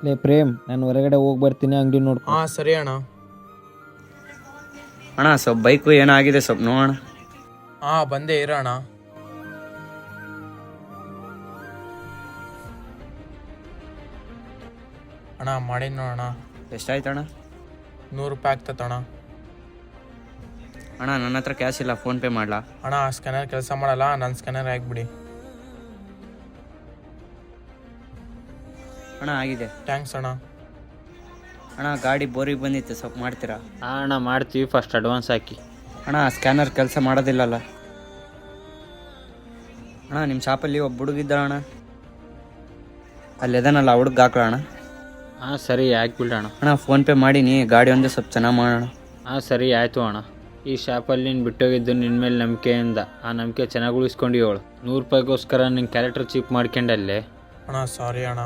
ಲೇ ಪ್ರೇಮ್, ನಾನು ಹೊರಗಡೆ ಹೋಗಿ ಬರ್ತೀನಿ, ಅಂಗಡಿ ನೋಡ್ಕೊ. ಹಾಂ ಸರಿ ಅಣ್ಣ. ಅಣ್ಣ ಸ್ವಲ್ಪ ಬೈಕು ಏನಾಗಿದೆ ಸ್ವಲ್ಪ ನೋಡೋಣ. ಹಾಂ ಬಂದೇ ಇರೋಣ. ಅಣ್ಣ ಮಾಡಿ ನೋಡೋಣ. ಎಷ್ಟಾಯ್ತು ಅಣ್ಣ? 100 ರೂಪಾಯಿ ಆಗ್ತದಣ್ಣ. ಅಣ್ಣ ನನ್ನ ಹತ್ರ ಕ್ಯಾಶ್ ಇಲ್ಲ, ಫೋನ್ಪೇ ಮಾಡಲಾ? ಅಣ್ಣ ಸ್ಕ್ಯಾನರ್ ಕೆಲಸ ಮಾಡಲ್ಲ, ನನ್ನ ಸ್ಕ್ಯಾನರ್ ಹಾಕ್ಬಿಡಿ. ಅಣ್ಣ ಆಗಿದೆ. ಥ್ಯಾಂಕ್ಸ್ ಅಣ್ಣ. ಅಣ್ಣ ಗಾಡಿ ಬೋರಿಗೆ ಬಂದಿತ್ತು, ಸ್ವಲ್ಪ ಮಾಡ್ತೀರಾ? ಹಾಂ ಅಣ್ಣ ಮಾಡ್ತೀವಿ, ಫಸ್ಟ್ ಅಡ್ವಾನ್ಸ್ ಹಾಕಿ. ಅಣ್ಣ ಸ್ಕ್ಯಾನರ್ ಕೆಲಸ ಮಾಡೋದಿಲ್ಲಲ್ಲ. ಅಣ್ಣ ನಿಮ್ಮ ಶಾಪಲ್ಲಿ ಒಬ್ಬ ಹುಡುಗಿದ್ದ ಅಣ್ಣ, ಅಲ್ಲಿ ಎದನಲ್ಲ ಹುಡುಗ ಹಾಕೋಣ. ಹಾಂ ಸರಿ ಹಾಕ್ಬಿಡೋಣ. ಅಣ್ಣ ಫೋನ್ಪೇ ಮಾಡೀನಿ, ಗಾಡಿ ಒಂದೇ ಸ್ವಲ್ಪ ಚೆನ್ನಾಗಿ ಮಾಡೋಣ. ಹಾಂ ಸರಿ ಆಯಿತು ಅಣ್ಣ. ಈ ಶಾಪಲ್ಲಿ ನೀನು ಬಿಟ್ಟೋಗಿದ್ದು ನಿನ್ನ ಮೇಲೆ ನಂಬಿಕೆಯಿಂದ, ಆ ನಂಬಿಕೆ ಚೆನ್ನಾಗಿ ಉಳಿಸ್ಕೊಂಡು ಹೇಳು. 100 ರೂಪಾಯಿಗೋಸ್ಕರ ನಿನ್ನ ಕ್ಯಾರೆಕ್ಟರ್ ಚೀಪ್ ಮಾಡ್ಕೊಂಡಲ್ಲೇ. ಅಣ್ಣ ಸಾರಿ ಅಣ್ಣ.